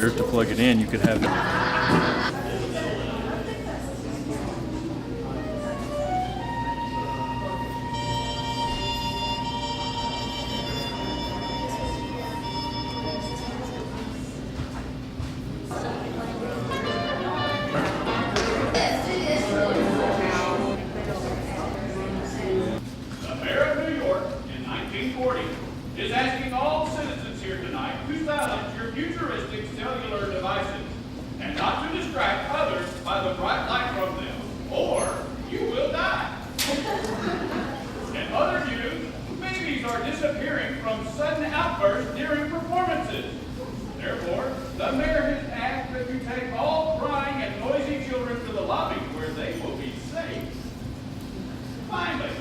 here to plug it in. You could have it. Is asking all citizens here tonight to silence your futuristic cellular devices and not to distract others by the bright light from them, or you will die. In other news, babies are disappearing from sudden outbursts during performances. Therefore, the mayor has asked that you take all crying and noisy children to the lobby where they will be safe. Finally,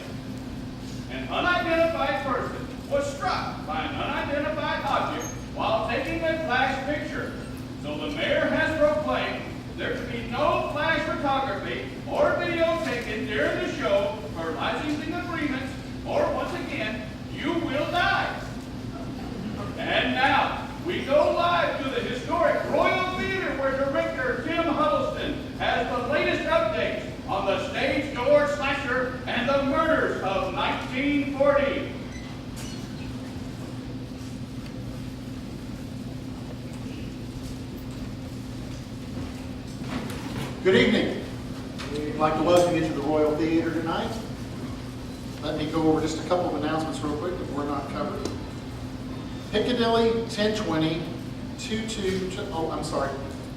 an unidentified person was struck by an unidentified object while taking a flash picture. So the mayor has proclaimed there to be no flash photography or video taken during the show for licensing agreements, or once again, you will die. And now, we go live to the historic Royal Theater where director Tim Huddleston has the latest updates on the stage door slasher and the murders of 1940. Good evening. We'd like to welcome you to the Royal Theater tonight. Let me go over just a couple of announcements real quick that we're not covered. Piccadilly 1020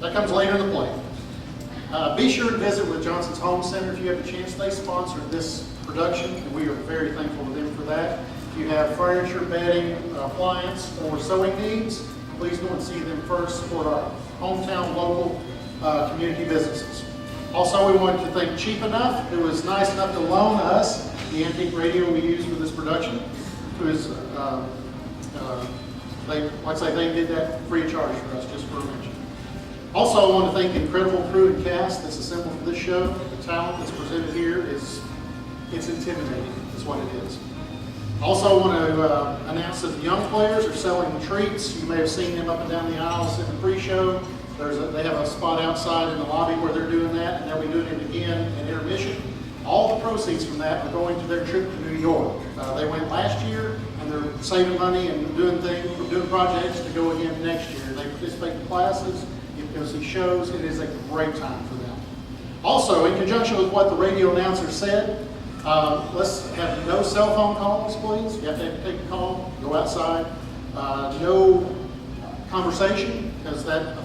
that comes later in the play. Be sure to visit with Johnson's Home Center if you have a chance. They sponsored this production, and we are very thankful to them for that. If you have furniture, bedding, appliance, or sewing needs, please go and see them first. Support our hometown local community businesses. Also, we wanted to thank Cheap Enough, who was nice enough to loan us the antique radio we used for this production. They did that free of charge for us, just for a mention. Also, I want to thank the incredible crew and cast that's assembled for this show. The talent that's presented here it's intimidating, is what it is. Also, I want to announce that the young players are selling treats. You may have seen them up and down the aisles in the pre-show. They have a spot outside in the lobby where they're doing that, and they'll be doing it again in intermission. All the proceeds from that are going to their trip to New York. They went last year, and they're saving money and doing projects to go again next year. They participate in classes, get to go see shows. It is a great time for them. Also, in conjunction with what the radio announcer said, let's have no cell phone calls, please. You have to take a call, go outside. No conversation, because that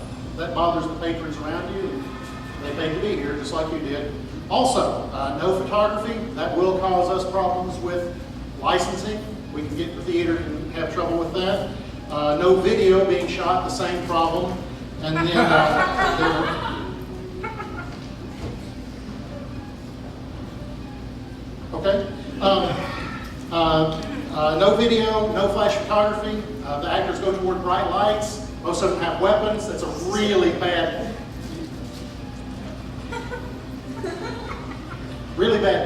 bothers the patrons around you, and they pay to be here just like you did. Also, no photography. That will cause us problems with licensing. We can get the theater and have trouble with that. No video being shot, the same problem. And then okay. No video, no flash photography. The actors go toward bright lights. Most of them have weapons. That's a really bad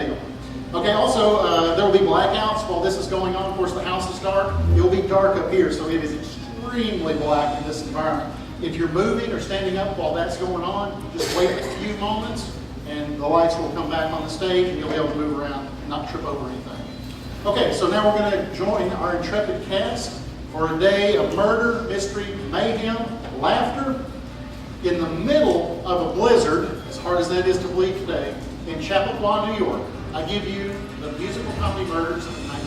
deal. Okay, also, there will be blackouts while this is going on. Of course, the house is dark. It will be dark up here, so it is extremely black in this environment. If you're moving or standing up while that's going on, just wait a few moments, and the lights will come back on the stage, and you'll be able to move around and not trip over anything. Okay, so now we're going to join our intrepid cast for a day of murder, mystery, mayhem, laughter, in the middle of a blizzard, as hard as that is to believe today, in Chappaqua, New York. I give you the musical comedy Murders of 1940.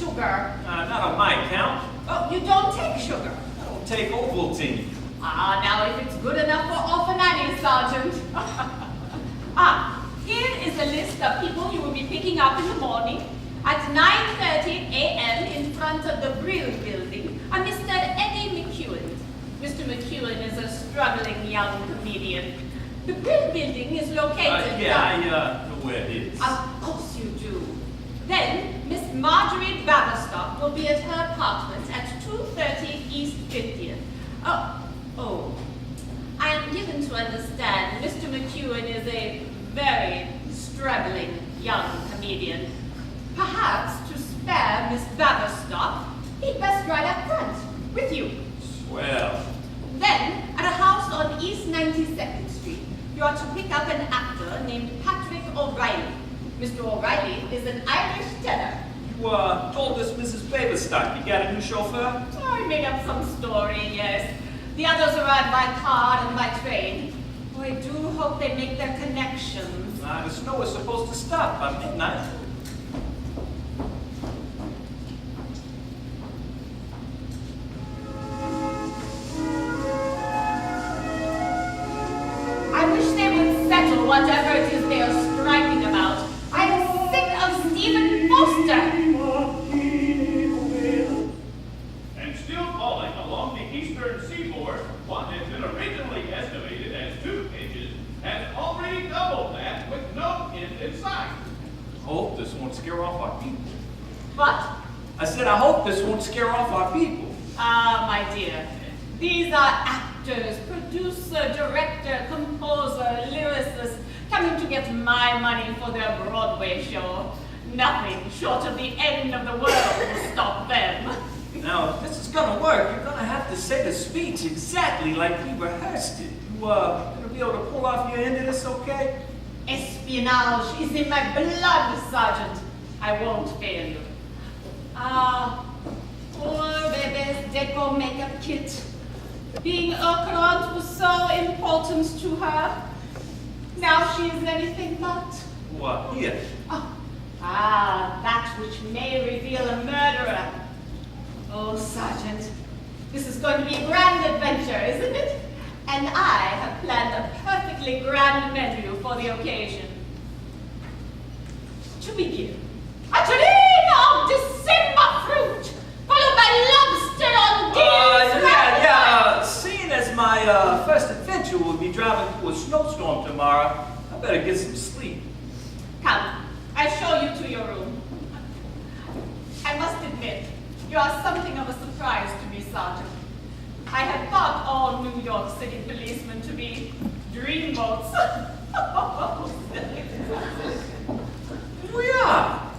sugar. Not on my account. Oh, you don't take sugar. I don't take Ovaltine. Ah, now if it's good enough for Orphan Annie, Sergeant. Here is a list of people you will be picking up in the morning. At 9:30 a.m. in front of the Brill Building, Mr. Eddie McEwen. Mr. McEwen is a struggling young comedian. The Brill Building is located... I know where it is. Of course you do. Then, Miss Marjorie Baverstock will be at her apartment at 2:30 East 50th. Oh. I am given to understand Mr. McEwen is a very struggling young comedian. Perhaps to spare Miss Baverstock, he'd best ride up front with you. Swell. Then, at a house on East 92nd Street, you are to pick up an actor named Patrick O'Reilly. Mr. O'Reilly is an Irish tenor. You told us Mrs. Baverstock you got a new chauffeur? I made up some story, yes. The others arrive by car and by train. Oh, I do hope they make their connections. The snow is supposed to stop by midnight. I wish they would settle whatever it is they are striking about. I am sick of Stephen Foster. And still falling along the eastern seaboard, what had been originally estimated as 2 inches has already doubled that with no end in sight. Hope this won't scare off our people. What? I said I hope this won't scare off our people. Ah, my dear. These are actors, producer, director, composer, lyricist, coming to get my money for their Broadway show. Nothing short of the end of the world will stop them. Now, if this is gonna work, you're gonna have to say the speech exactly like we rehearsed it. You gonna be able to pull off your end of this, okay? Espionage is in my blood, Sergeant. I won't fail you. Poor Bebe's deco makeup kit. Being Oakland was so important to her. Now she is anything but. What? Here. That which may reveal a murderer. Oh, Sergeant, this is going to be a grand adventure, isn't it? And I have planned a perfectly grand menu for the occasion. To begin, a tureen of December fruit, followed by lobster on deer. Seeing as my first adventure will be driving through a snowstorm tomorrow, I better get some sleep. Come, I'll show you to your room. I must admit, you are something of a surprise to me, Sergeant. I had thought all New York City policemen to be dreamboats. We are.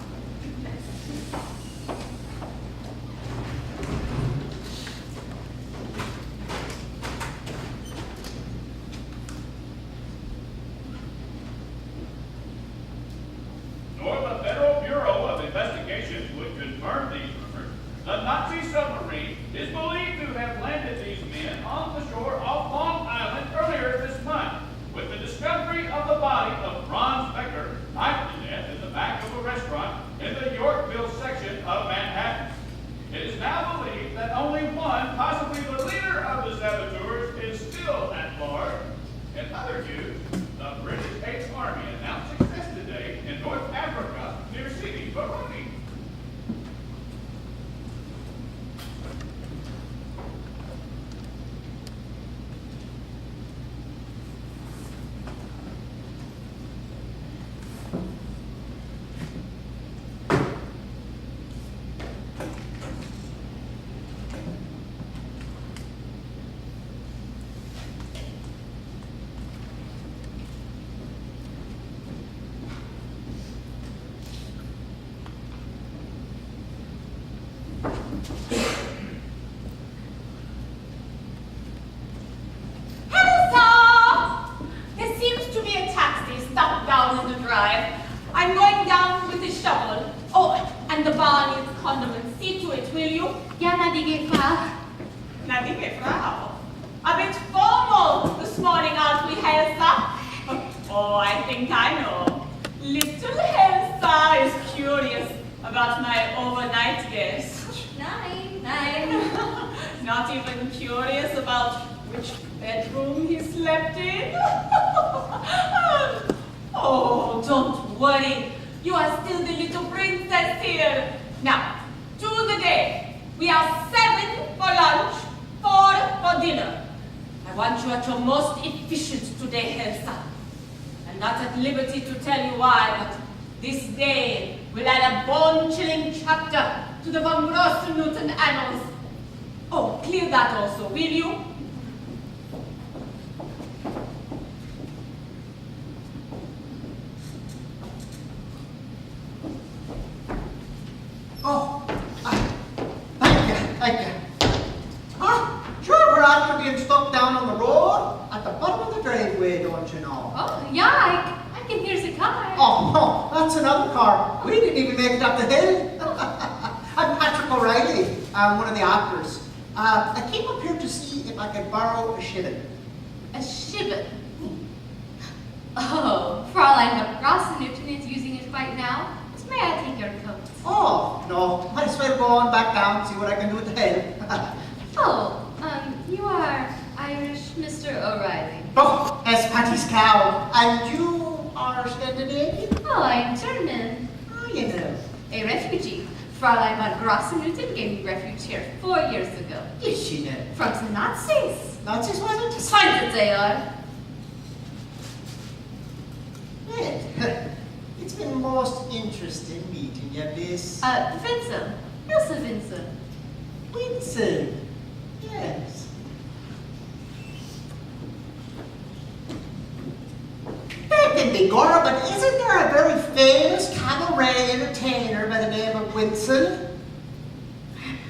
Nor the Federal Bureau of Investigation would confirm these rumors. The Nazi submarine is believed to have landed these men on the shore off Long Island earlier this month, with the discovery of the body of Franz Becker, knifed to death in the back of a restaurant in the Yorkville section of Manhattan. It is now believed that only one, possibly the leader of the saboteurs, is still at large. In other news, the British 8th Army announced success today in North Africa near Sidi Baroni. I'm going down with the shovel. Oh, and the bar needs condiments. See to it, will you? Ja, gnädige Frau. Gnädige Frau. A bit formal this morning, aren't we, Elsa? Oh, I think I know. Little Elsa is curious about my overnight guest? 9. Not even curious about which bedroom he slept in? Oh, don't worry. You are still the little princess here. Now, to the day. We are 7 for lunch, 4 for dinner. I want you at your most efficient today, Elsa. I'm not at liberty to tell you why, but this day will add a bone-chilling chapter to the von Grossen-Newton annals. Oh, clear that also, will you? Oh, thank you. Sure, we're after being stuck down on the road at the bottom of the driveway, don't you know? Oh, yeah, I can hear the car. Oh, no, that's another car. We didn't even make it up the hill. I'm Patrick O'Reilly. I'm one of the actors. I came up here to see if I could borrow a shilling. A shibboleth. Oh, Fräulein von Grossen-Newton is using it right now. So may I take your coat? Oh, no, might as well go on back down and see what I can do with the hill. You are Irish, Mr. O'Reilly. Oh, as Patty's cow. And you are Scandinavian? Oh, I'm German. Oh, you know. A refugee. Fräulein von Grossen-Newton gave me refuge here 4 years ago. Yes, she know. From the Nazis. Nazis, was it? Find that they are. Well, it's been most interesting meeting you, Miss Vincent. Elsa Vincent. Winston. Yes. That can be Gora, but isn't there a very famous cabaret entertainer by the name of Winston?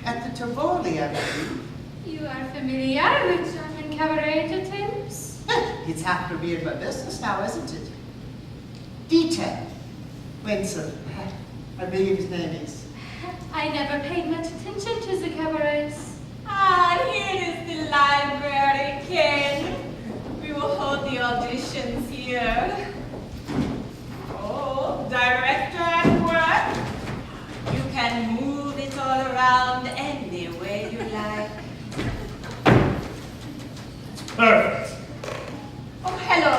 At the Tivoli, I believe. You are familiar with German cabaret entertainers? It's after being my business now, isn't it? Detail. Winston. I believe his name is. I never paid much attention to the cabarets. Ah, here is the library, Ken. We will hold the auditions here. Oh, director at work. You can move it all around any way you like. Perfect. Oh, hello.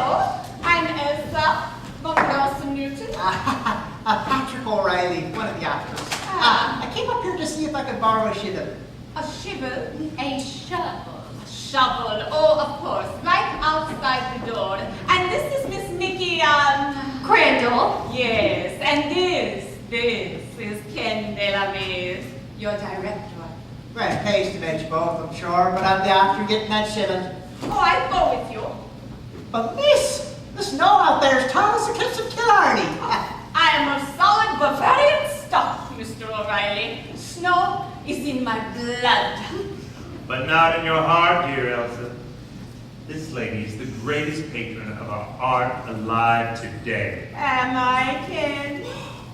I'm Elsa von Grossen-Newton. Patrick O'Reilly, one of the actors. I came up here to see if I could borrow a shilling. A shivel? A shovel. A shovel. Oh, of course. Right outside the door. And this is Miss Mickey, Crandall. Yes, and this is Ken Delavez, your director. Well, pays to mention both, I'm sure, but I'm the actor getting that shilling. Oh, I'd go with you. But miss, the snow out there is tall as the cliffs of Killarney. I am of solid Bavarian stock, Mr. O'Reilly. Snow is in my blood. But not in your heart, dear Elsa. This lady is the greatest patron of our art alive today. Am I, Ken?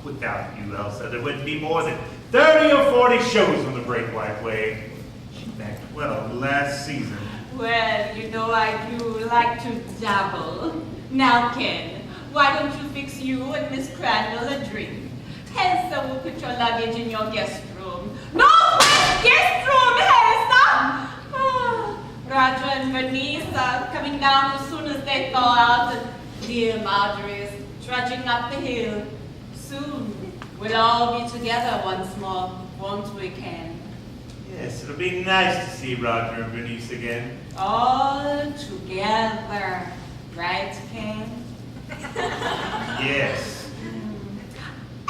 Without you, Elsa, there wouldn't be more than 30 or 40 shows on the Great White Way. She backed well last season. Well, you know I do like to dabble. Now, Ken, why don't you fix you and Miss Crandall a drink? Elsa will put your luggage in your guest room. Northwest guest room, Elsa! Roger and Bernice are coming down as soon as they thaw out, and dear Marjorie is trudging up the hill. Soon, we'll all be together once more, won't we, Ken? Yes, it'll be nice to see Roger and Bernice again. All together, right, Ken? Yes.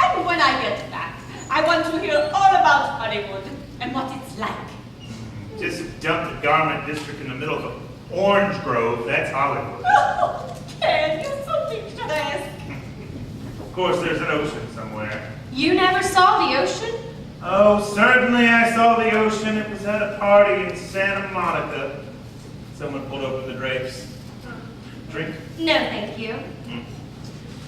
And when I get back, I want to hear all about Hollywood and what it's like. Just dump the garment district in the middle of an orange grove, that's Hollywood. Oh, Ken, you're so picturesque. Of course, there's an ocean somewhere. You never saw the ocean? Oh, certainly I saw the ocean. It was at a party in Santa Monica. Someone pulled open the drapes. Drink? No, thank you.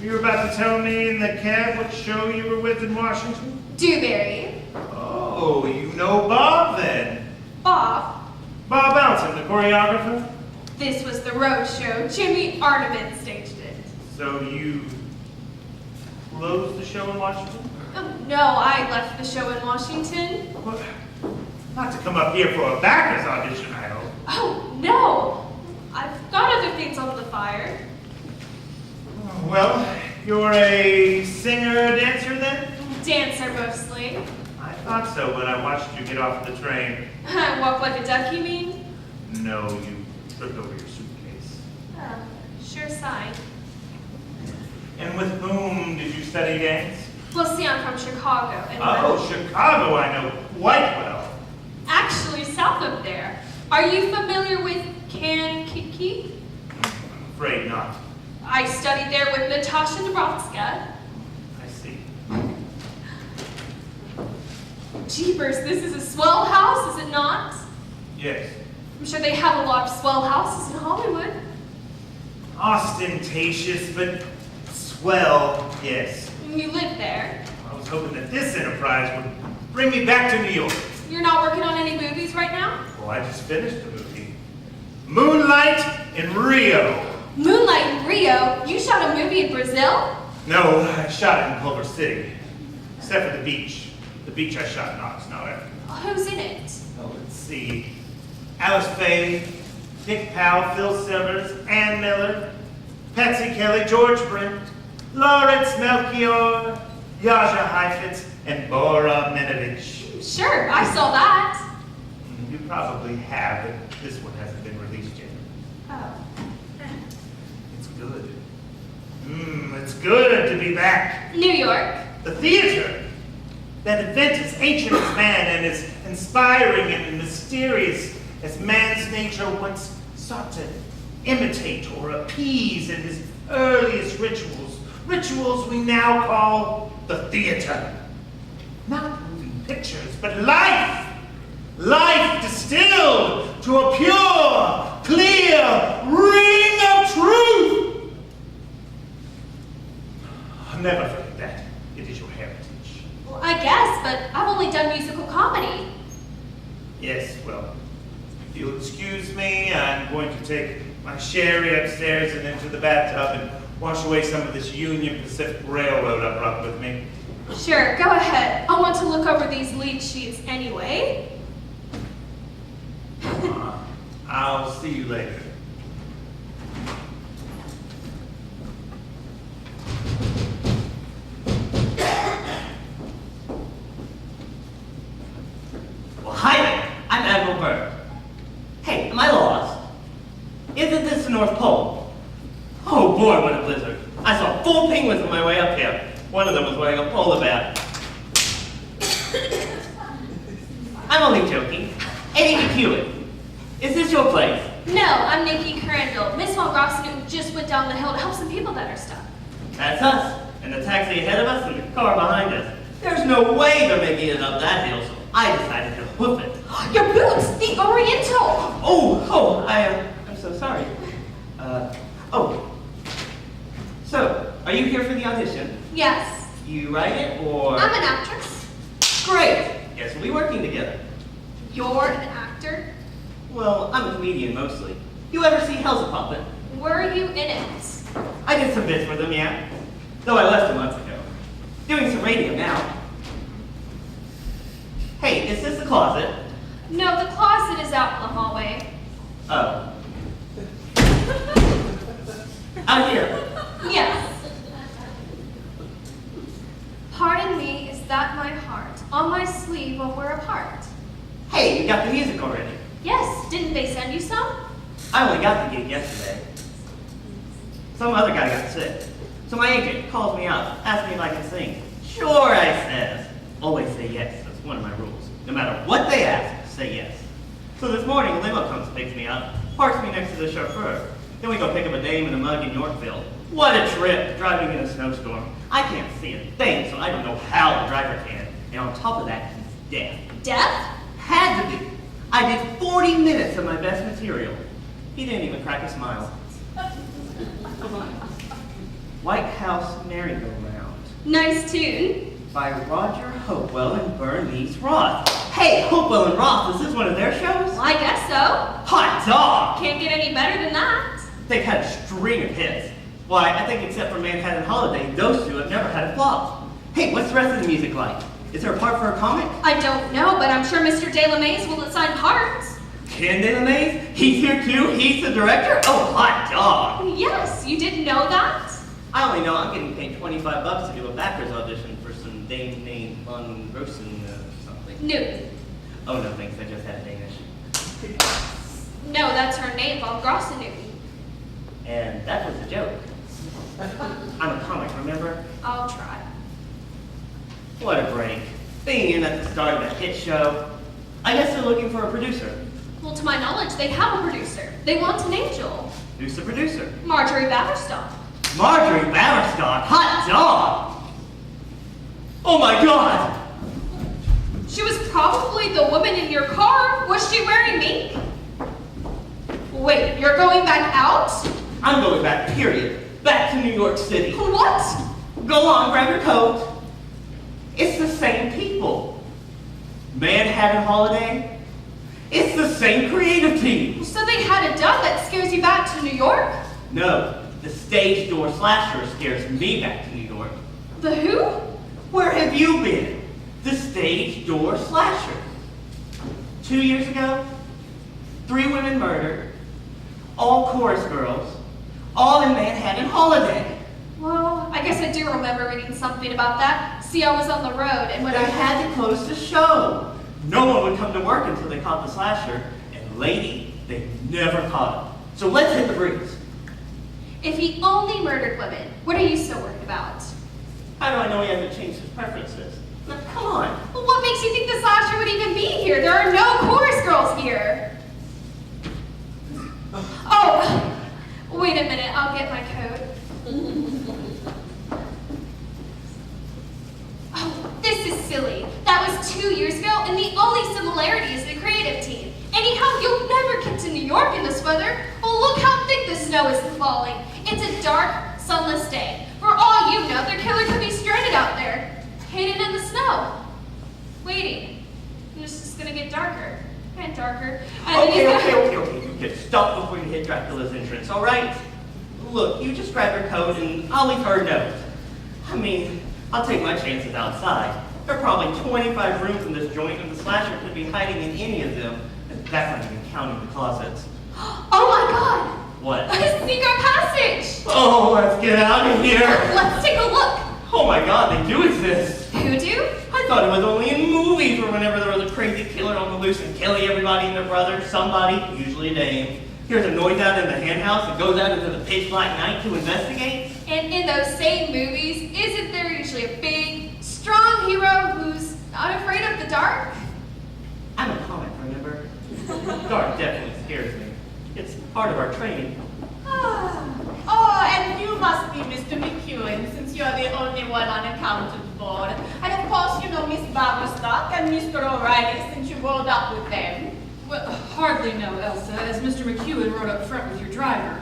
You were about to tell me in the cab what show you were with in Washington? Dewberry. Oh, you know Bob then. Bob. Bob Alton, the choreographer. This was the road show. Jimmy Arnament staged it. So you closed the show in Washington? Oh, no, I left the show in Washington. Well, not to come up here for a backup audition, I hope. Oh, no. I've got other things on the fire. Well, you're a singer, dancer then? Dancer, mostly. I thought so when I watched you get off the train. I walk like a duck, you mean? No, you tripped over your suitcase. Oh, sure sign. And with whom did you study dance? Well, see, I'm from Chicago. And Oh, Chicago I know quite well. actually, south of there. Are you familiar with Kankakee? I'm afraid not. I studied there with Natasha Nebraska. I see. Jeepers, this is a swell house, is it not? Yes. I'm sure they have a lot of swell houses in Hollywood. Ostentatious, but swell, yes. You live there. I was hoping that this enterprise would bring me back to New York. You're not working on any movies right now? Well, I just finished the movie. Moonlight in Rio. Moonlight in Rio? You shot a movie in Brazil? No, I shot it in Culver City. Except for the beach. The beach I shot in Oxnard. Who's in it? Oh, let's see. Alice Faye, Dick Powell, Phil Silvers, Ann Miller, Patsy Kelly, George Brent, Lawrence Melchior, Yaja Heifetz, and Bora Minovich. Sure, I saw that. You probably have, but this one hasn't been released yet. Oh. It's good. It's good to be back. New York. The theater! That event is ancient as man and as inspiring and mysterious as man's nature once sought to imitate or appease in his earliest rituals. Rituals we now call the theater. Not moving pictures, but life! Life distilled to a pure, clear ring of truth! I'll never forget that. It is your heritage. Well, I guess, but I've only done musical comedy. Yes, well, if you'll excuse me, I'm going to take my sherry upstairs and into the bathtub and wash away some of this Union Pacific Railroad I brought with me. Sure, go ahead. I want to look over these lead sheets anyway. I'll see you later. Well, hi there. I'm Admiral Byrd. Hey, am I lost? Isn't this the North Pole? Oh boy, what a blizzard. I saw 4 penguins on my way up here. One of them was wearing a polar bear. I'm only joking. Eddie Hewitt. Is this your place? No, I'm Nikki Crandall. Miss Von Grossenut just went down the hill to help some people that are stuck. That's us. And the taxi ahead of us and the car behind us. There's no way they're making it up that hill, so I decided to hoof it. Your boots! The Oriental! I'm so sorry. So, are you here for the audition? Yes. You write it, or? I'm an actress. Great! Guess we'll be working together. You're an actor? Well, I'm a comedian mostly. You ever see Hell's a Puppet? Were you in it? I did some bits for them, yeah. Though I left a month ago. Doing some radio now. Hey, is this the closet? No, the closet is out in the hallway. Oh. Out here. Yes. Pardon me, is that my heart? On my sleeve while we're apart. Hey, you got the music already. Yes, didn't they send you some? I only got the gig yesterday. Some other guy got sick. So my agent calls me up, asks me if I can sing. Sure, I says. Always say yes, that's one of my rules. No matter what they ask, say yes. So this morning, a limo comes, picks me up, parks me next to the chauffeur. Then we go pick up a dame in a mug in Yorkville. What a trip, driving in a snowstorm. I can't see a thing, so I don't know how the driver can. And on top of that, he's deaf. Deaf? Had to be. I did 40 minutes of my best material. He didn't even crack a smile. White House Merry-Go-Round Nice tune. by Roger Hopewell and Bernice Roth. Hey, Hopewell and Roth, is this one of their shows? Well, I guess so. Hot dog! Can't get any better than that. They've had a string of hits. Why, I think except for Manhattan Holiday, those two have never had a flop. Hey, what's the rest of the music like? Is there a part for a comic? I don't know, but I'm sure Mr. DeLamaze will assign parts. Ken DeLamaze? He's here too? He's the director? Oh, hot dog! Yes, you didn't know that? I only know I'm getting paid $25 to do a backwards audition for some dame named Von Rosen something. Newton. Oh no, thanks, I just had Danish. No, that's her name, Von Newton. And that was a joke. I'm a comic, remember? I'll try. What a break. Being in at the start of a hit show. I guess they're looking for a producer. Well, to my knowledge, they have a producer. They want an angel. Who's the producer? Marjorie Baverstock. Marjorie Baverstock? Hot dog! Oh my god! She was probably the woman in your car. Was she wearing mink? Wait, you're going back out? I'm going back, period. Back to New York City. What? Go on, grab your coat. It's the same people. Manhattan Holiday. It's the same creative team. So they had it done that scares you back to New York? No, the stage door slasher scares me back to New York. The who? Where have you been? The stage door slasher. 2 years ago, 3 women murdered, all chorus girls, all in Manhattan Holiday. Well, I guess I do remember reading something about that. See, I was on the road, and when They had to close the show. No one would come to work until they caught the slasher, and lady, they never caught him. So let's hit the breeze. If he only murdered women, what are you so worried about? How do I know he hasn't changed his preferences? Now, come on. Well, what makes you think the slasher would even be here? There are no chorus girls here. Oh, wait a minute, I'll get my coat. Oh, this is silly. That was 2 years ago, and the only similarity is the creative team. Anyhow, you'll never get to New York in this weather. Oh, look how thick the snow is falling. It's a dark, sunless day. For all you know, their killer could be stranded out there, hidden in the snow, waiting. And it's just gonna get darker and darker. And then he's Okay. gonna- You can stop before you hit Dracula's entrance, all right? Look, you just grab your coat and I'll leave her a note. I mean, I'll take my chances outside. There are probably 25 rooms in this joint, and the slasher could be hiding in any of them. And that's not even counting the closets. Oh my God! What? A secret passage! Oh, let's get out of here! Let's take a look. Oh my god, they do exist! Who do? I thought it was only in movies or whenever there was a crazy killer on the loose and killing everybody and their brother, somebody, usually a dame, hears a noise out in the hen house and goes out into the pitch black night to investigate. And in those same movies, isn't there usually a big, strong hero who's not afraid of the dark? I'm a comic, remember? Dark definitely scares me. It's part of our training. Oh, and you must be Mr. McEwen, since you're the only one on accountant board. And of course, you know Miss Baverstock and Mr. O'Reilly, since you rolled up with them. Well, hardly no, Elsa, as Mr. McEwen rode up front with your driver.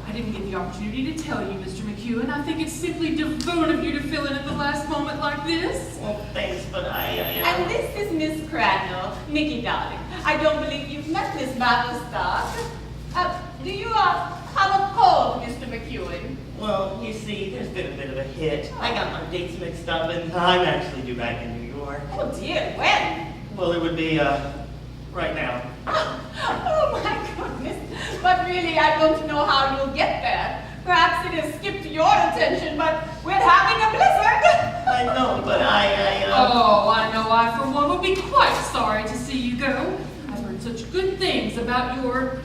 I didn't get the opportunity to tell you, Mr. McEwen. I think it's simply devoted of you to fill in at the last moment like this. Well, thanks, but And this is Miss Crandall, Nikki darling. I don't believe you've met Miss Baverstock. Do you have a cold, Mr. McEwen? Well, you see, there's been a bit of a hit. I got my dates mixed up, and I'm actually due back in New York. Oh dear, when? Well, it would be, right now. Oh my goodness. But really, I don't know how you'll get there. Perhaps it has skipped your attention, but we're having a blizzard. I know, but Oh, I know I, for one, would be quite sorry to see you go. I've heard such good things about your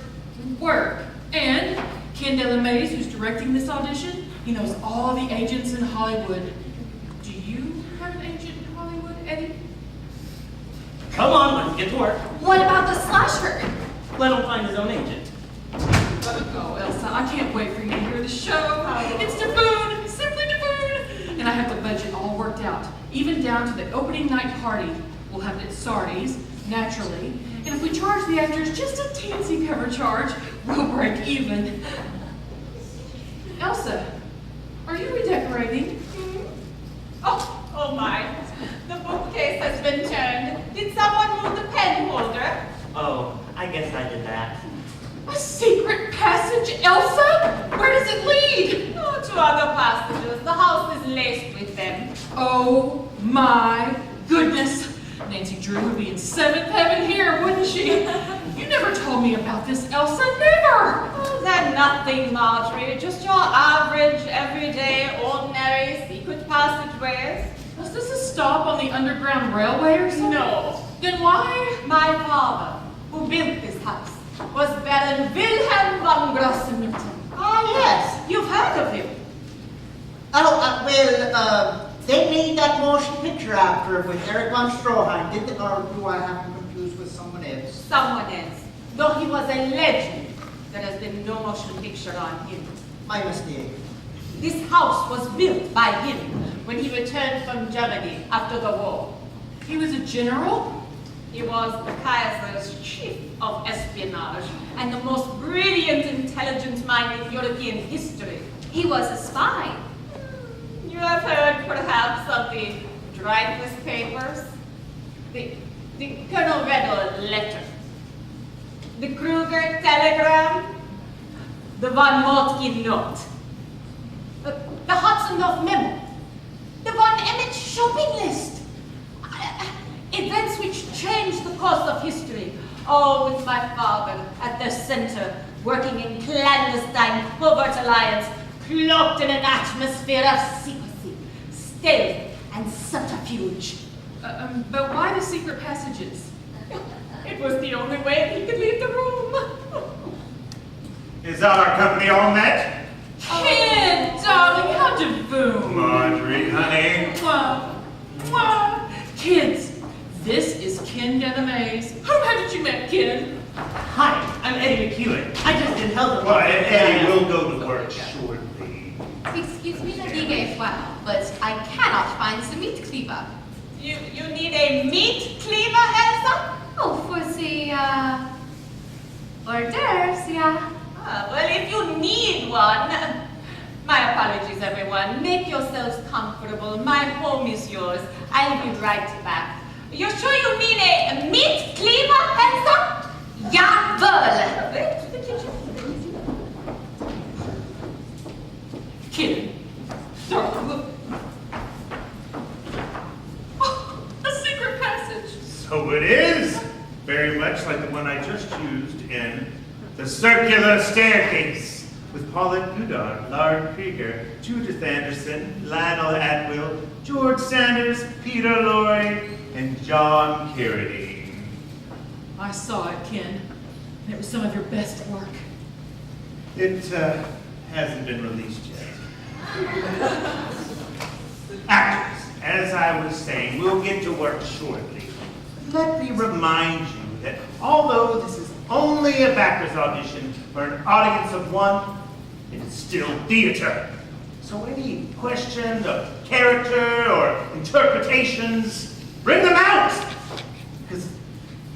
work. And Ken DeLamaze, who's directing this audition, he knows all the agents in Hollywood. Do you have an agent in Hollywood, Eddie? Come on, let's get to work. What about the slasher? Let him find his own agent. Oh, Elsa, I can't wait for you to hear the show. It's Daboon, simply Daboon. And I have the budget all worked out, even down to the opening night party. We'll have it at Sardi's, naturally. And if we charge the actors just a teensy cover charge, we'll break even. Elsa, are you redecorating? Oh my. The bookcase has been turned. Did someone move the pen holder? Oh, I guess I did that. A secret passage, Elsa? Where does it lead? Oh, to other passages. The house is laced with them. Oh my goodness. Nancy Drew would be in seventh heaven here, wouldn't she? You never told me about this, Elsa, never! Oh, they're nothing, Marjorie. Just your average, everyday, ordinary, secret passageways. Was this a stop on the Underground Railway or something? No. Then why? My father, who built this house, was Baron Wilhelm von Grossenmitten. Ah, yes. You've heard of him? Oh, they made that motion picture after with Eric von Stroheim, did they? Or do I have him confused with someone else? Someone else. Though he was a legend, there has been no motion picture on him. My mistake. This house was built by him when he returned from Germany after the war. He was a general? He was the Kaiser's chief of espionage and the most brilliant, intelligent mind in European history. He was a spy. You have heard, perhaps, of the Dreyfus Papers? The Colonel Redder letter? The Kruger telegram? The Von Moltke note? The Hudson-North memo? The Von Emmett shopping list? Events which changed the course of history. Oh, with my father at their center, working in clandestine covert alliance, cloaked in an atmosphere of secrecy, stealth, and subterfuge. But why the secret passages? It was the only way he could leave the room. Is our company all met? Ken, darling, how devoon. Marjorie, honey. Mwah, mwah. Kids, this is Ken Delamase. How did you met Ken? Hi, I'm Eddie McEwen. I just did help him. Well, Eddie will go to work shortly. Excuse me, Ligue Wow, but I cannot find the meat cleaver. You need a meat cleaver, Elsa? Oh, for the, hors d'oeuvres, yeah. Well, if you need one, my apologies, everyone. Make yourselves comfortable. My home is yours. I'll be right back. You're sure you need a meat cleaver, Elsa? Jawohl! Right to the kitchen. Ken, darling, look. Oh, a secret passage. So it is. Very much like the one I just used in The Circular Staircase with Paulette Goddard, Lard Krieger, Judith Anderson, Lionel Atwill, George Sanders, Peter Lorre, and John Carradine. I saw it, Ken, and it was some of your best work. It hasn't been released yet. Actors, as I was saying, we'll get to work shortly. Let me remind you that although this is only a backers audition for an audience of one, it is still theater. So any questions of character or interpretations, bring them out! Because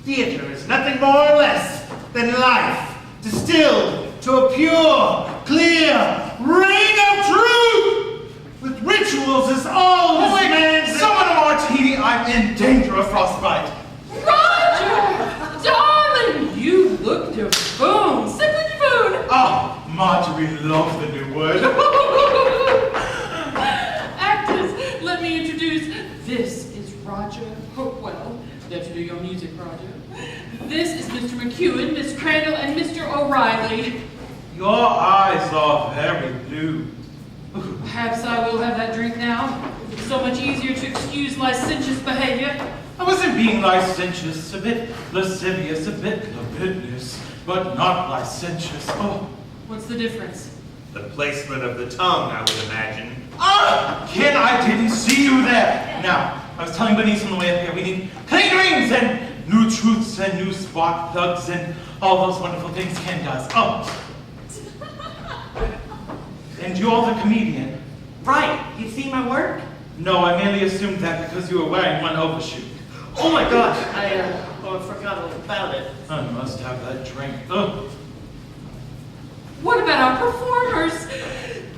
theater is nothing more or less than life distilled to a pure, clear ring of truth with rituals as old as man's... Someone a martini, I'm in danger of frostbite. Roger! Darling, you look devoon, simply devoon. Ah, Marjorie loves the new word. Actors, let me introduce, this is Roger Hopewell. Did you do your music, Roger? This is Mr. McEwen, Miss Crandall, and Mr. O'Reilly. Your eyes are very blue. Perhaps I will have that drink now. It's so much easier to excuse licentious behavior. I wasn't being licentious, a bit lascivious, a bit libidinous, but not licentious. Oh, What's the difference? The placement of the tongue, I would imagine. ah! Ken, I didn't see you there. Now, I was telling Bernice on the way up here, we need clean rings and new truths and new spark plugs and all those wonderful things Ken does. Oh. And you're the comedian. Right, you see my work? No, I merely assumed that because you were wearing one overshoot. Oh my gosh, I forgot all about it. I must have that drink. Oh. What about our performers?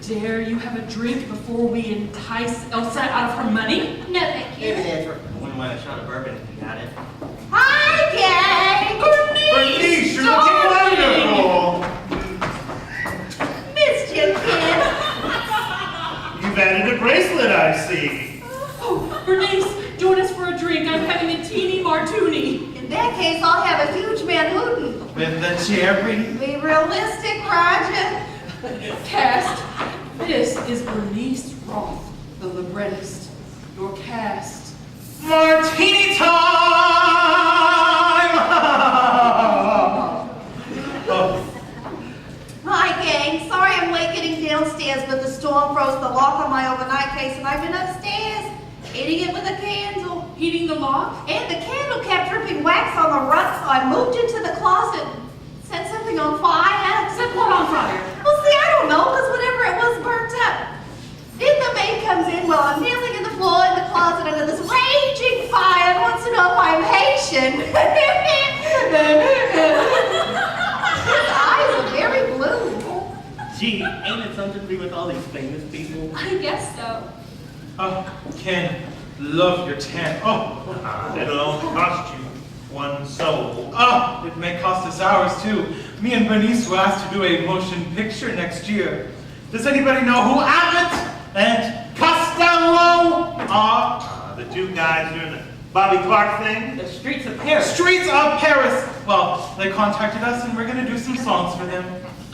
Dare you have a drink before we entice Elsa out of her money? No, thank you. David Edward. Wouldn't mind a shot of bourbon if you got it. Hi, gang! Bernice, you're looking wonderful! Missed you, kid. You've added a bracelet, I see. I'm having a teeny martini. In that case, I'll have a huge manhootin. With the cherry. Be realistic, Roger. Cast, this is Bernice Roth, the librettist. Your cast. Martini time! Oh. Hi, gang. Sorry I'm late getting downstairs, but the storm froze the lock on my overnight case, and I've been upstairs, heating it with a candle. Heating the lock? And the candle kept dripping wax on the rug, so I moved into the closet, set something on fire. Set what on fire? Well, see, I don't know, because whatever it was burnt up. Then the maid comes in while I'm kneeling in the floor in the closet under this raging fire and wants to know if I'm Haitian. His eyes are very blue. Gee, ain't it something to be with all these famous people? I guess so. Oh, Ken, love your tan. Oh, It'll only cost you one soul. oh, it may cost us ours too. Me and Bernice were asked to do a motion picture next year. Does anybody know who Abbott and Costello are? The two guys doing the Bobby Clark thing? The streets of Paris. Streets of Paris. Well, they contacted us and we're gonna do some songs for them.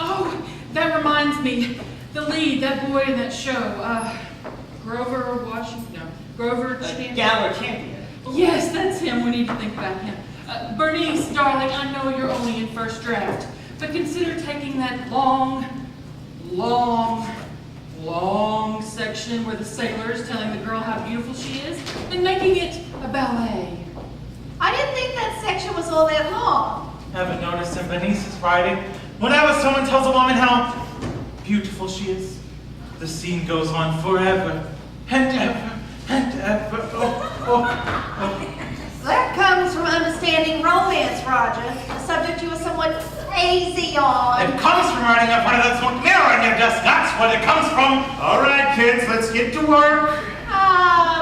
Oh, that reminds me. The lead, that boy in that show, Grover Washington, no, Grover Champion. Gallo champion. Yes, that's him. We need to think about him. Bernice, darling, I know you're only in first draft, but consider taking that long section where the sailor is telling the girl how beautiful she is and making it a ballet. I didn't think that section was all that long. Haven't noticed in Bernice's writing, whenever someone tells a woman how beautiful she is, the scene goes on forever and ever and ever. Oh. That comes from understanding romance, Roger, a subject you were somewhat crazy on. It comes from writing up under that smoke mirror on your desk. That's what it comes from. All right, kids, let's get to work.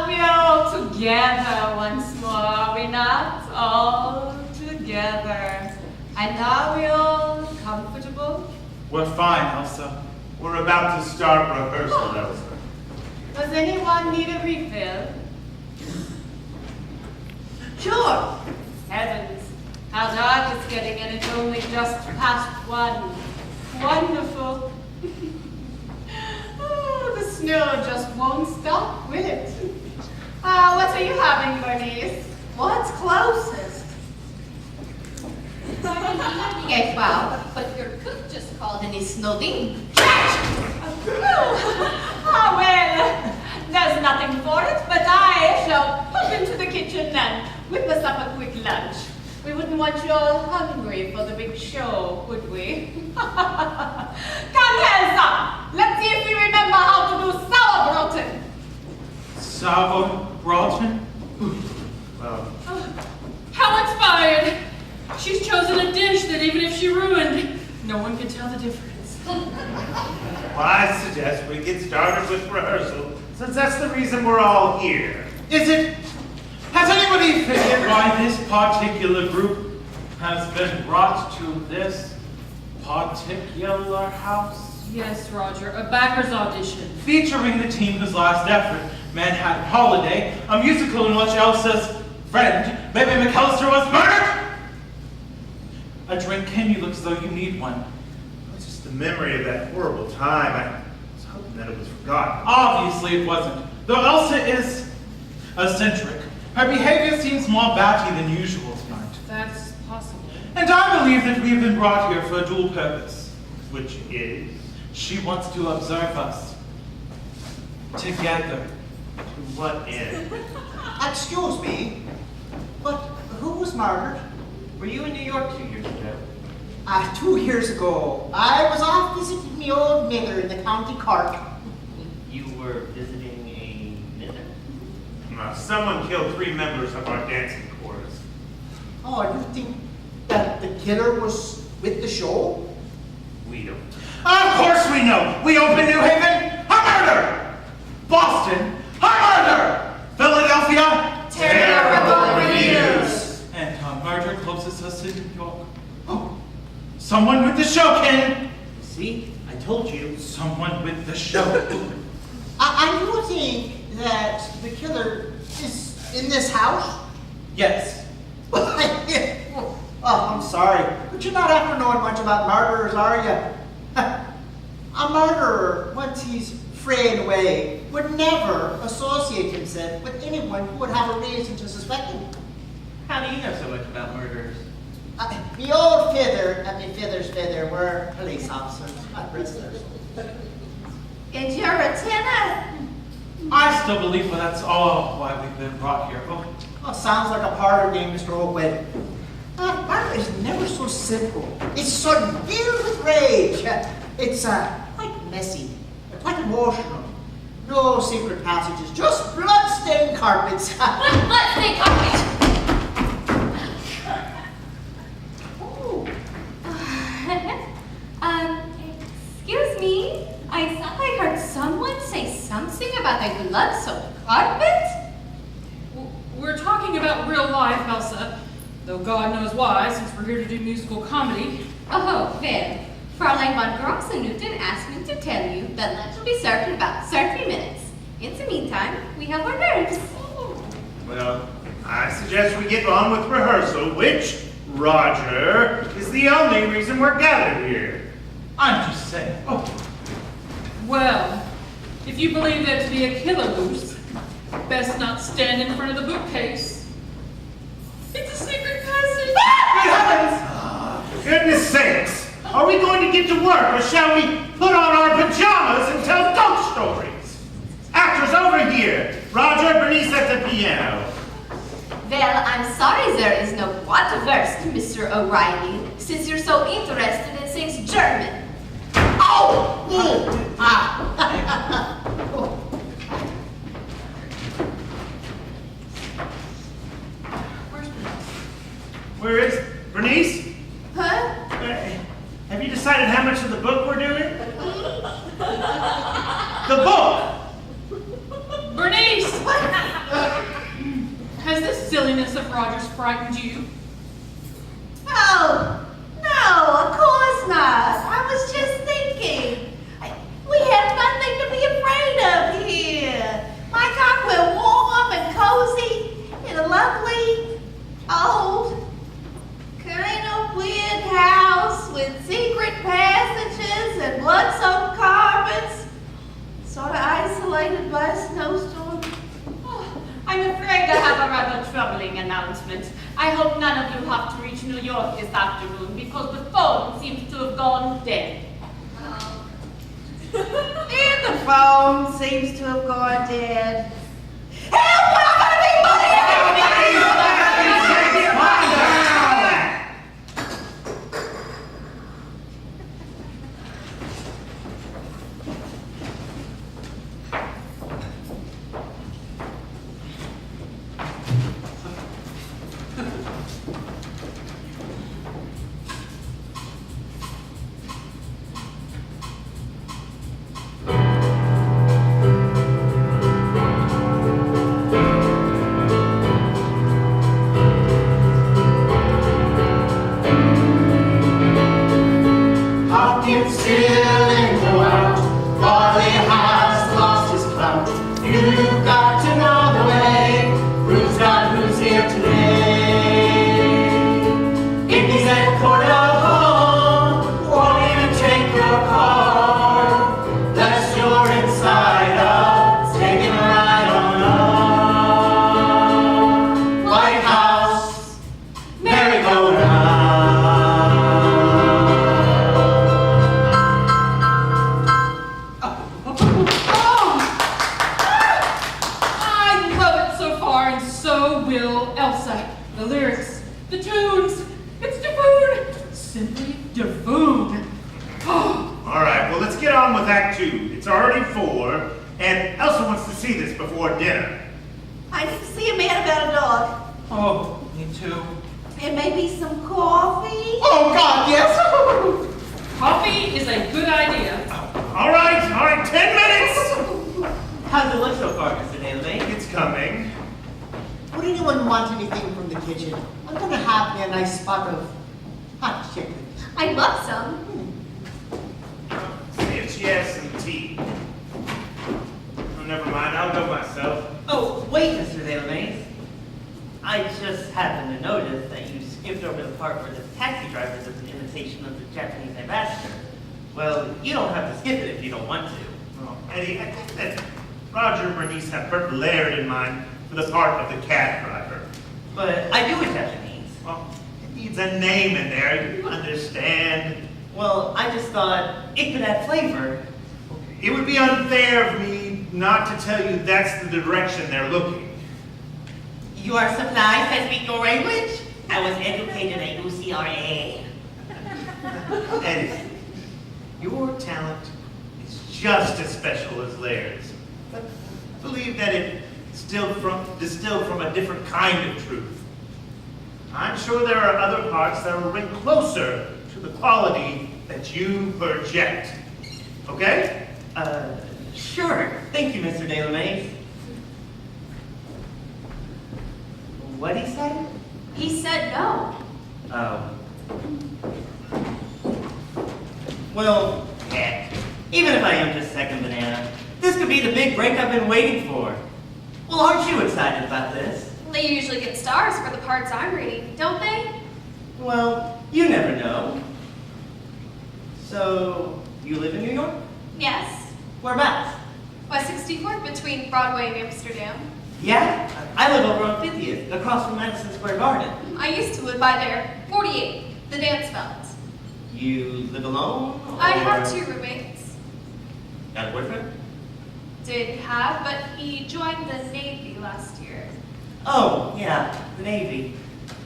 We're all together once more, are we not? All together. And now we're all comfortable? We're fine, Elsa. We're about to start rehearsal, Elsa. Does anyone need a refill? Sure. Heavens, how dark it's getting, and it's only just past 1. Wonderful. Oh, the snow just won't stop, will it? What are you having, Bernice? What's closest? Yes, well, But your cook just called and he's snogging. well, there's nothing for it, but I shall pop into the kitchen and whip us up a quick lunch. We wouldn't want you all hungry for the big show, would we? Come, Elsa! Let's see if you remember how to do sauerbraten. Sauerbraten? Well, How inspired! She's chosen a dish that even if she ruined, no one can tell the difference. I suggest we get started with rehearsal, since that's the reason we're all here. Is it? Has anybody figured why this particular group has been brought to this particular house? Yes, Roger, a backer's audition. Featuring the team whose last effort, Manhattan Holiday, a musical in which Elsa's friend, Baby McAllister, was murdered? A drink, Ken, you look as though you need one. It's just the memory of that horrible time. I was hoping that it was forgotten. Obviously it wasn't. Though Elsa is eccentric, her behavior seems more batty than usual tonight. That's possible. And I believe that we have been brought here for a dual purpose. Which is? She wants to observe us. Together. To what end? Excuse me, but who was murdered? Were you in New York 2 years ago? 2 years ago, I was off visiting my old mother in the county Cork. You were visiting a mother? Someone killed 3 members of our dancing chorus. Oh, you think that the killer was with the show? We don't. Of course we know. We open New Haven, a murder. Boston, a murder. Philadelphia, Terrible reviews. And a murder closest us in New York. Oh, someone with the show, Ken. See? I told you. Someone with the show. I do think that the killer is in this house. Yes. Oh, I'm sorry, but you're not after knowing much about murderers, are you? A murderer, once he's frayed away, would never associate himself with anyone who would have a reason to suspect him. How do you know so much about murderers? Me old feather and me feather's feather were police officers, not prisoners. And you're a tenor? I still believe that's all why we've been brought here. Oh, sounds like a parlor game, Mr. Oakwell. Murder is never so simple. It's sudden, filled with rage. It's quite messy, quite emotional. No secret passages, just blood-stained carpets. Blood-stained carpet! Excuse me. I thought I heard someone say something about a blood-soaked carpet? We're talking about real life, Elsa. Though God knows why, since we're here to do musical comedy. Oh, well, Fräulein von Grossen-Newton asked me to tell you that lunch will be served in about 30 minutes. In the meantime, we have our nerves. Well, I suggest we get on with rehearsal, which, Roger, is the only reason we're gathered here. I'm just saying. Well, if you believe that to be a killer goose, best not stand in front of the bookcase. It's a secret passage. Good heavens! For goodness sakes! Are we going to get to work, or shall we put on our pajamas and tell ghost stories? Actors over here! Roger, Bernice at the piano. Well, I'm sorry there is no what versed, Mr. O'Reilly, since you're so interested in things German. Oh! Where is Bernice? Huh? Have you decided how much of the book we're doing? The book! Bernice! Has this silliness of Roger's frightened you? Oh, no, of course not. I was just thinking. We have nothing to be afraid of here. My God, we're warm and cozy in a lovely, old, kind of weird house with secret passages and blood-soaked carpets, sort of isolated by a snowstorm. I'm afraid I have a rather troubling announcement. I hope none of you have to reach New York this afternoon because the phone seems to have gone dead. And the phone seems to have gone dead. Help! We're not gonna be money! Oh, wait, Mr. Delamain. I just don't have to skip it if you don't want to. Well, Eddie, I think that Roger and Bernice have Burt Laird in mind for the part of the cab driver. But I do accept it needs. Well, it needs a name in there, you understand? Well, I just thought it could add flavor. It would be unfair of me not to tell you that's the direction they're looking. You are surprised I speak your language? I was educated at UCRA. Eddie, your talent is just as special as Laird's. But I believe that it distilled from a different kind of truth. I'm sure there are other parts that will bring closer to the quality that you project. Okay? Sure. Thank you, Mr. Delamaze. What'd he say? He said no. Oh. Well, heck. Even if I am just second banana, this could be the big break I've been waiting for. Well, aren't you excited about this? They usually get stars for the parts I'm reading, don't they? Well, you never know. So, you live in New York? Yes. Whereabouts? West 64th between Broadway and Amsterdam. Yeah, I live over on 50th, across from Madison Square Garden. I used to live by there. 48, the dance fellas. You live alone? I have or- 2 roommates. Got a boyfriend? Did have, but he joined the Navy last year. Oh, yeah, the Navy.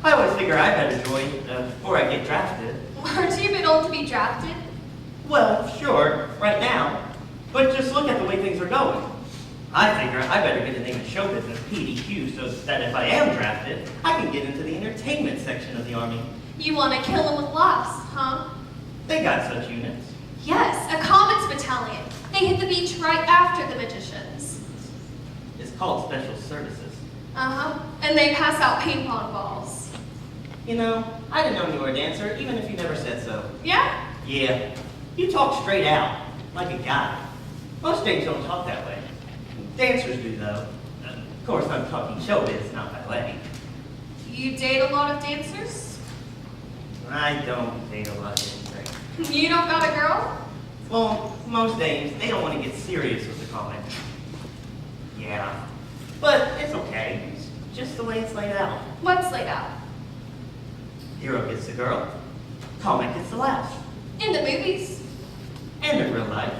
I always figure I better join before I get drafted. Aren't you a bit old to be drafted? Well, sure, right now. But just look at the way things are going. I figure I better get a name in show business, PDQ, so that if I am drafted, I can get into the entertainment section of the Army. You want to kill them with laughs, huh? They got such units. Yes, a comics battalion. They hit the beach right after the magicians. It's called Special Services. Uh-huh. And they pass out ping pong balls. You know, I didn't know you were a dancer, even if you never said so. Yeah? Yeah, you talk straight out, like a guy. Most dames don't talk that way. Dancers do, though. Of course, I'm talking showbiz, not ballet. You date a lot of dancers? I don't date a lot of dancers. You don't got a girl? Well, most dames, they don't want to get serious with the comic. Yeah, but it's okay. It's just the way it's laid out. What's laid out? Hero gets the girl, comic gets the laughs. In the movies? And in real life,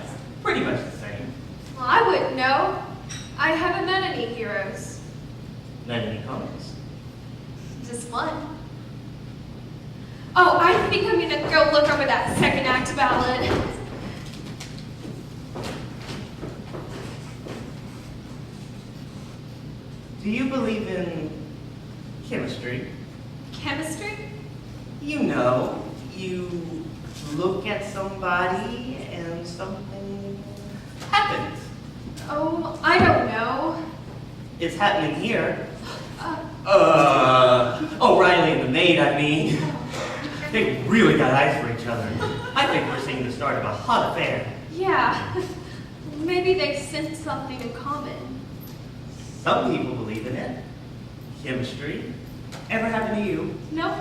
pretty much the same. Well, I wouldn't know. I haven't met any heroes. Not any comics. Just one. Oh, I think I'm gonna go look over that second act ballad. Do you believe in chemistry? Chemistry? You know, you look at somebody and something happens. Oh, I don't know. It's happening here. Uh, O'Reilly and the maid, I mean. They really got eyes for each other. I think we're seeing the start of a hot affair. yeah. Maybe they sense something in common. Some people believe in it. Chemistry. Ever happen to you? Nope.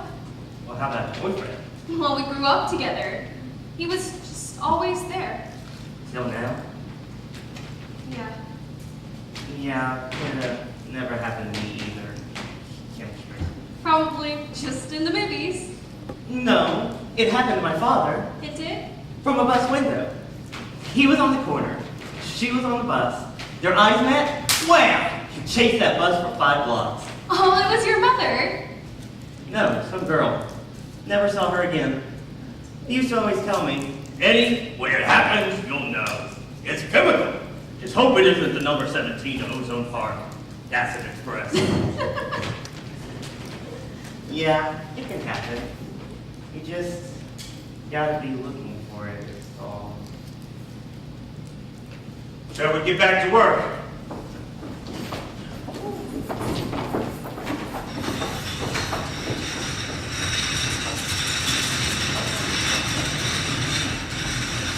Well, how about your boyfriend? Well, we grew up together. He was just always there. Till now? Yeah. Yeah, it never happened to me either. Chemistry. Probably just in the movies. No, it happened to my father. It did? From a bus window. He was on the corner. She was on the bus. Their eyes met. Wham! He chased that bus for 5 blocks. Oh, it was your mother. No, some girl. Never saw her again. He used to always tell me, Eddie, when it happens, you'll know. It's chemical. Just hope it isn't the number 17 ozone park. Acid Express. Yeah, it can happen. You just gotta be looking for it, that's all. Shall we get back to work?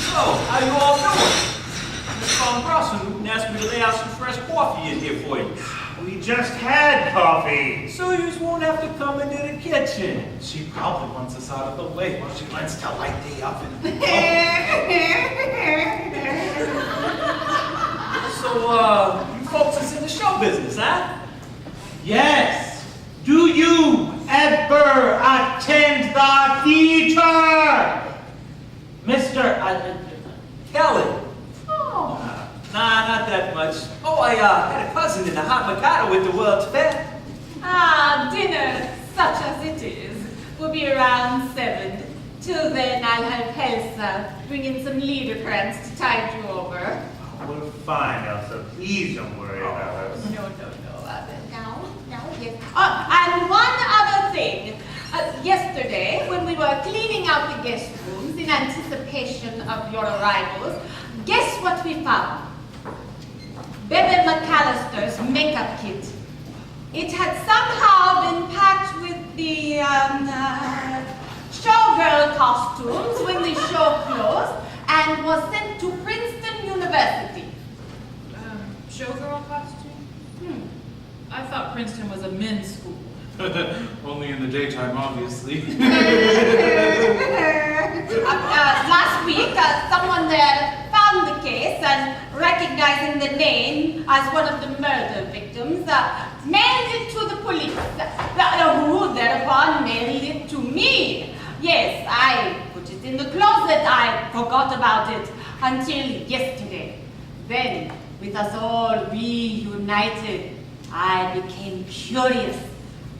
So, how you all doing? Miss Von Brosson asked me to lay out some fresh coffee in here for you. We just had coffee. So so you won't have to come into the kitchen. She probably wants us out of the way while she learns to light the oven. So, you folks is in the show business, huh? Yes. Do you ever attend the theater? Mr. Kelly. Oh, Nah, not that much. Oh, I had a cousin in the hot Mikado with the World's Fair. Dinner, such as it is, will be around 7. Till then, I'll have Elsa bring in some liederkrantz to tide you over. We're fine, Elsa. Please don't worry about us. No. Yes. And one other thing. Yesterday, when we were cleaning out the guest rooms in anticipation of your arrivals, guess what we found? Bebe McAllister's makeup kit. It had somehow been packed with the showgirl costumes when the show closed and was sent to Princeton University. showgirl costume? I thought Princeton was a men's school. Only in the daytime, obviously. Last week, someone there found the case and, recognizing the name as one of the murder victims, mailed it to the police, who thereupon mailed it to me. Yes, I put it in the closet. I forgot about it until yesterday. Then, with us all reunited, I became curious.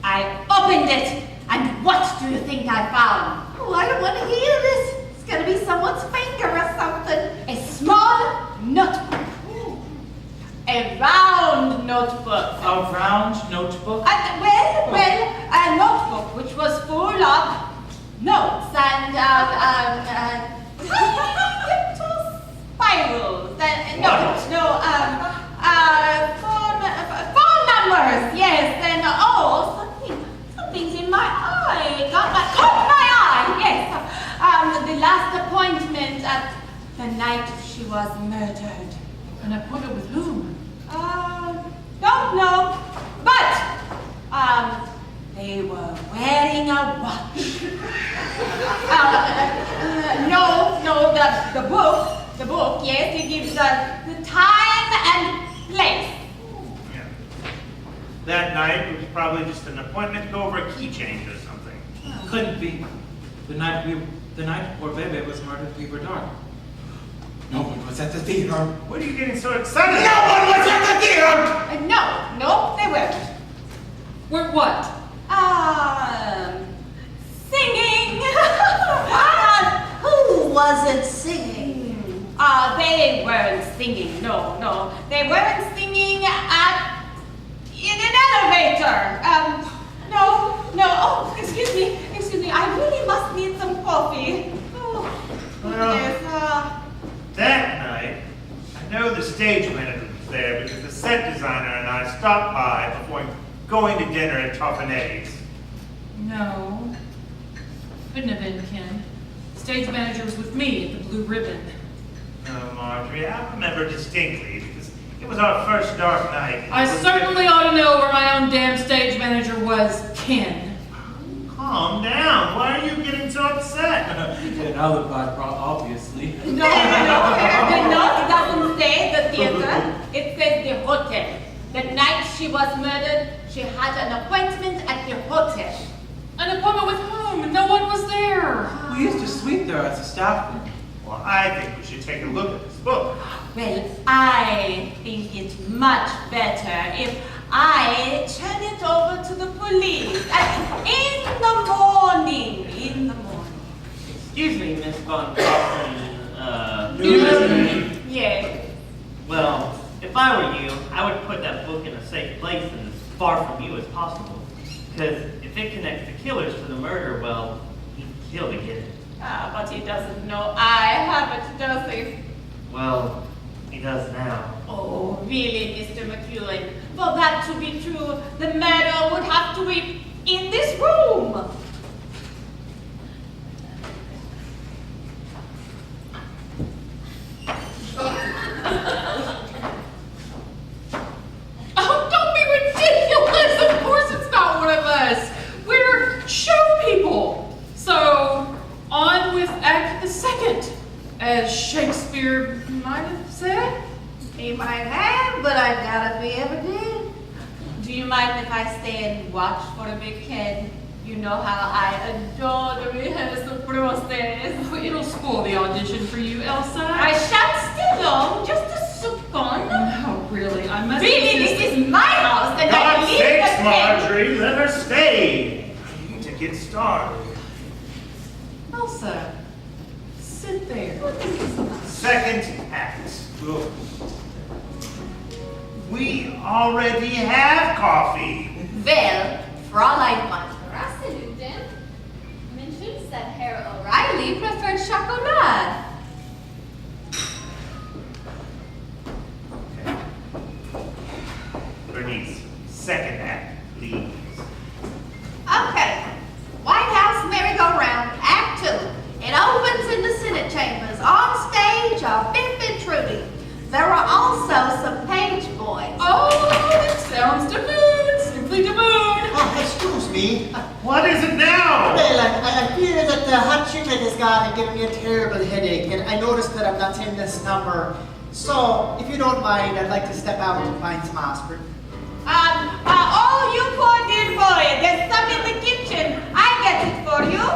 I opened it, and what do you think I found? Oh, I don't want to hear this. It's going to be someone's finger or something. A small notebook. A round notebook. A round notebook? A notebook which was full of notes and little spirals. Phone numbers, yes, and something's in my eye. Caught my eye, yes. The last appointment at the night she was murdered. An appointment with whom? Don't know, but they were wearing a watch. The book, yes, it gives the time and place. Yeah. That night it was probably just an appointment to go over a key change or something. Couldn't be. The night before Bebe was murdered, we were dark. No one was at the theater. What are you getting so excited? No one was at the theater! No, they weren't. Were what? Singing. Who wasn't singing? They weren't singing. No, they weren't singing in an elevator. No. Oh, excuse me. I really must need some coffee. Well, Yes. that night, I know the stage manager was there because the set designer and I stopped by before going to dinner at Toffanetti's. No. Couldn't have been Ken. Stage manager was with me at the Blue Ribbon. No, Marjorie, I remember distinctly because it was our first dark night. I certainly ought to know where my own damn stage manager was, Ken. Calm down. Why are you getting so upset? An alibi, obviously. No. The note doesn't say the theater. It says the hotel. The night she was murdered, she had an appointment at the hotel. An appointment with whom? No one was there. We used to sweep there as a staff room. Well, I think we should take a look at this book. Well, I think it's much better if I turn it over to the police in the morning. Excuse me, Miss Von Kaufman, Yes. well, if I were you, I would put that book in a safe place and as far from you as possible. Because if it connects the killers to the murder, well, he'd kill to get it. But he doesn't know I have it, does he? Well, he does now. Oh, really, Mr. McEwen? For that to be true, the murder would have to be in this room. Oh, don't be ridiculous! Of course it's not one of Richard might have said? He might have, but I doubt if he ever did. Do you mind if I stay and watch for a big kid? You know how I adore the rehearsal process. Oh, it'll spoil the audition for you, Elsa. I shan't stay long, just a second. No, really, I must Really, insist- this is my house, and I God's leave sakes, the kid. Marjorie, let her stay. I need to get started. Elsa, sit there. Second act. We already have coffee. Well, Fräulein von Rassaluden mentions that Herr O'Reilly preferred chocolate. Bernice, second act, please. Okay. White House merry-go-round, Act 2. It opens in the Senate chambers. On stage are Biff and Trudy. There are also some page boys. Oh, it sounds divine, simply divine. Excuse me. What is it now? Well, I fear that the hot chocolate has gone and given me a terrible headache, and I noticed that I'm not in this number. So, if you don't mind, I'd like to step out and find some aspirin. Oh, you poor dear boy, there's some in the kitchen. I get it for you.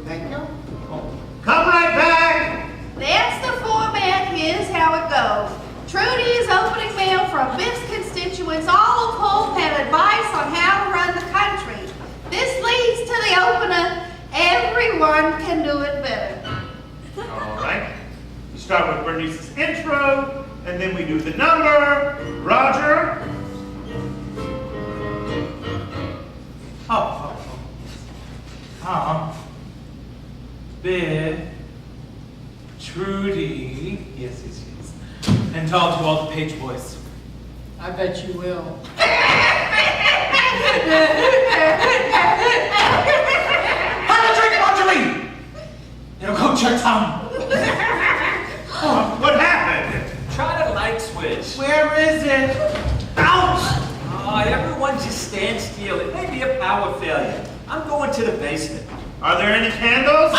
Thank you. Come right back. That's the format. Here's how it goes. Trudy is opening mail from Biff's constituents. All of whom have advice on how to run the country. This leads to the opener. Everyone can do it better. All right. We start with Bernice's intro, and then we do the number. Roger. Biff, Trudy, yes, and talk to all the page boys. I bet you will. Have a drink, Marjorie! It'll coat your tongue. What happened? Try the light switch. Where is it? Ouch! Everyone just stand still. It may be a power failure. I'm going to the basement. Are there any candles?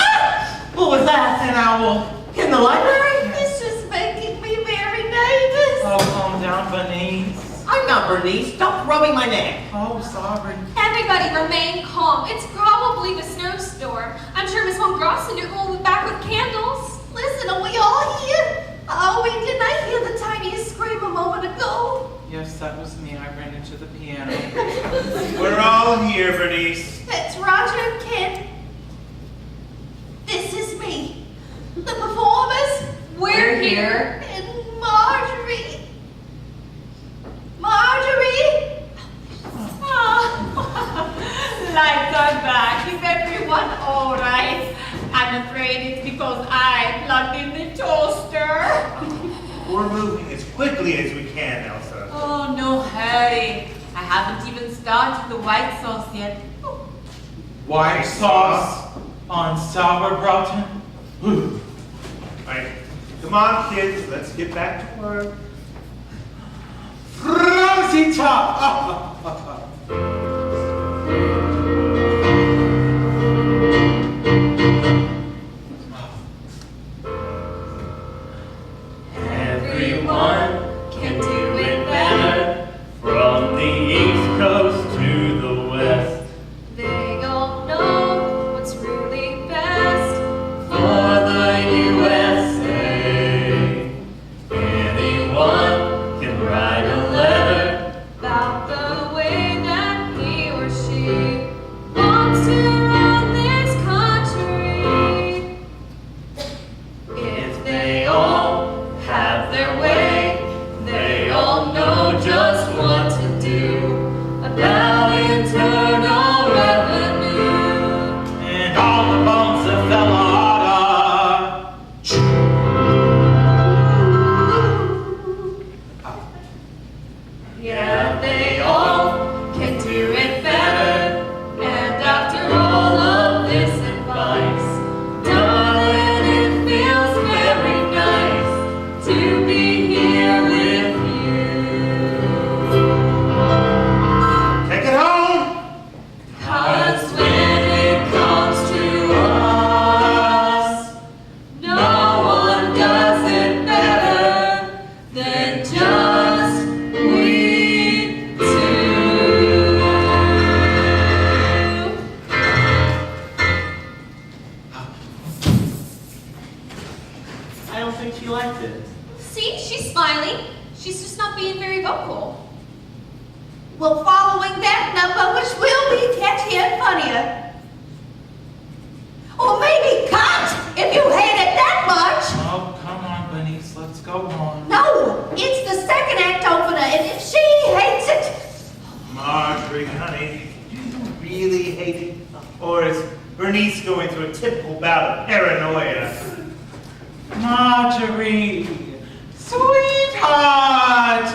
What was that? An owl. In the library? This is making me very nervous. Oh, calm down, Bernice. I'm not Bernice. Stop rubbing my neck. Oh, sorry. Everybody remain calm. It's probably the snowstorm. I'm sure Miss von Grossenut will be back with candles. Listen, are we all here? Oh, didn't I hear the tiniest scream a moment ago? Yes, that was me. I ran into the piano. We're all here, Bernice. That's Roger and Ken. This is me. The performers. We're here. And Marjorie. Marjorie! Oh, lights are back. Is everyone all right? I'm afraid it's because I plugged in the toaster. We're moving as quickly as we can, Elsa. Oh, no hurry. I haven't even started the white sauce yet. White sauce on sauerbraten. Ooh. Right. Come on, kids. Let's get back to work. Rosita! Everyone can do it better, from the East Coast to the West. They all know what's really best. For the USA, anyone can write a letter About the way that we See, she's smiling. She's just not being very vocal. Well, following that number, which will be catchier and funnier. Or maybe cut, if you hate it that much. Oh, come on, Bernice, let's go on. No, it's the second act opener, and if she hates it... Marjorie, honey, do you really hate it? Or is Bernice going through a typical bout of paranoia? Marjorie, sweetheart,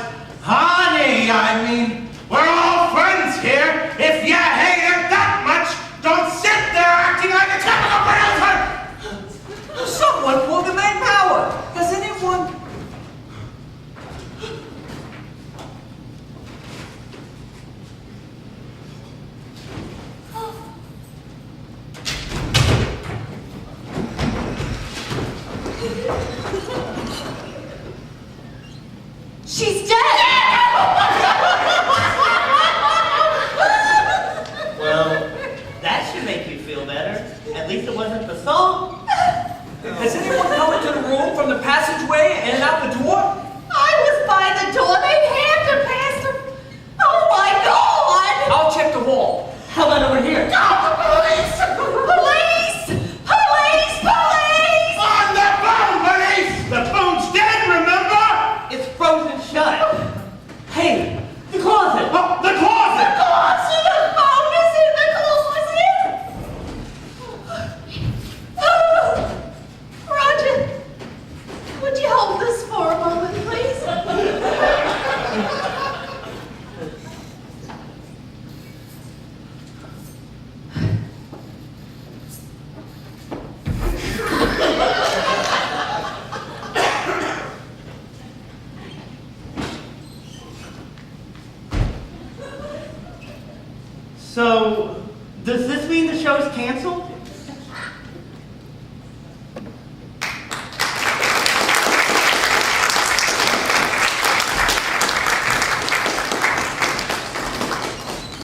honey, I mean, We're all friends here. If you hate it that much, don't sit there acting like a typical person. Someone pull the main power. Does anyone? She's dead! Well, that should make you feel better. At least it wasn't the song. Has anyone come into the room from the passageway and out the door? I was by the door. They'd have to pass through. Oh my God! I'll check the wall. How about over here? Police! Police! Police! Police! On the phone, Bernice! The phone's dead, remember? It's frozen shut. Hey, the closet. Oh, the closet! The phone is in the closet! Oh, Roger, would you hold this for a moment, please? So, does this mean the show's canceled?